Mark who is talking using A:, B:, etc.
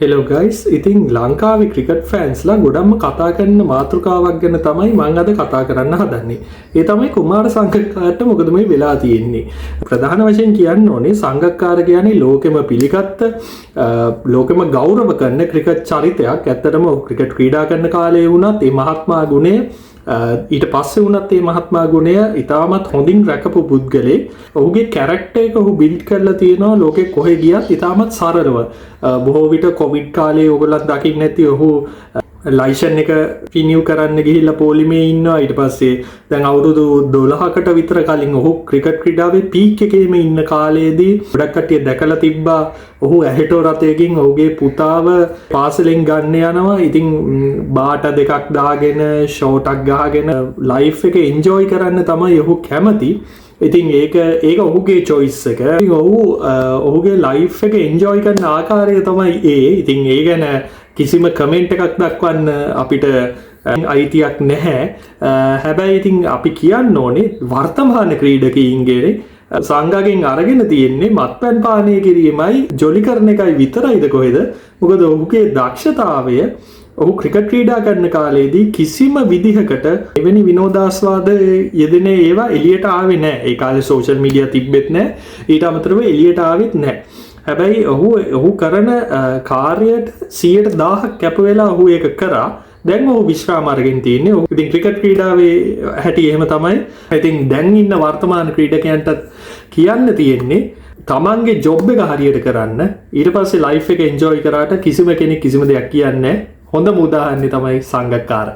A: Hello guys, ඉතින් ලංකාවේ cricket ෆෑන්ස්ලා ගොඩක්ම කතා කරන මාතෘකාවක් ගැන තමයි මම අද කතා කරන්න හදන්නේ. ඒ තමයි කුමාර සංගක්කාරට මොකද මේ වෙලා තියෙන්නේ. ප්‍රධාන වශයෙන් කියන්න ඕනේ සංගක්කාර කියන්නේ ලෝකෙම පිළිගත්ත ලෝකෙම ගෞරව කරන ක්‍රිකට් චරිතයක්. ඇත්තටම ක්‍රිකට් ක්‍රීඩා කරන කාලේ වුණත් මේ මහත්මා ගුණය ඊට පස්සේ වුණත් මේ මහත්මා ගුණය ඉතාමත් හොඳින් රැකපු පුද්ගලෙක්. ඔහුගේ කැරක්ටර් එක ඔහු බිල්ඩ් කරලා තියෙනවා ලෝකෙ කොහෙ ගියත් ඉතාමත් සරලව. බොහෝ විට කොවිඩ් කාලේ ඔයගොල්ලන් දකින්න නැති ඔහු ලයිසන් එක රිනිව් කරන්න ගිහිල්ලා පොලිමේ ඉන්නවා. ඊට පස්සේ දැන් අවුරුදු 12කට විතර කලින් ඔහු ක්‍රිකට් ක්‍රීඩාවේ පීක් එකේම ඉන්න කාලයේදී ගොඩක් කට්ටිය දැකලා තිබ්බා ඔහු ඇහෙටෝ රථයකින් ඔහුගේ පුතාව පාසලෙන් ගන්න යනවා. ඉතින් බාට දෙකක් දාගෙන ෂෝටක් ගහගෙන ලයිෆ් එක එන්ජොයි කරන්න තමයි ඔහු කැමති. ඉතින් ඒක ඔහුගේ චොයිස් එක. ඉතින් ඔහුගේ ලයිෆ් එක එන්ජොයි කරන ආකාරය තමයි ඒ. ඉතින් ඒ ගැන කිසිම කමෙන්ට් එකක් දක්වන්න අපිට අයිතියක් නැහැ. හැබැයි ඉතින් අපි කියන්න ඕනේ වර්තමාන ක්‍රීඩකයින්ගේ සංඝගෙන් අරගෙන තියෙන්නේ මත්පැන් පානය කිරීමයි ජොලි කරන එකයි විතරයිද කොහෙද? මොකද ඔහුගේ දක්ෂතාවය ඔහු ක්‍රිකට් ක්‍රීඩා කරන කාලේදී කිසිම විදිහකට එවැනි විනෝදාස්වාද යෙදෙන ඒවා එළියට ආවේ නැහැ. ඒ කාලේ සෝෂල් මීඩියා තිබ්බෙත් නැහැ. ඊට අමතරව එළියට ආවෙත් නැහැ. හැබැයි ඔහු කරන කාර්යයට 100,000ක් කැප වෙලා ඔහු ඒක කරා. දැන් ඔහු විශ්‍රාම අරගෙන තියෙන්නේ. ඔහු ඉතින් ක්‍රිකට් ක්‍රීඩාවේ හැටි එහෙම තමයි. ඉතින් දැන් ඉන්න වර්තමාන ක්‍රීඩකයන්ට කියන්න තියෙන්නේ තමන්ගේ ජොබ් එක හරියට කරන්න. ඊට පස්සේ ලයිෆ් එක එන්ජොයි කරාට කිසිම කෙනෙක් කිසිම දෙයක් කියන්නේ නැහැ. හොඳම උදාහරණය තමයි සංගක්කාර.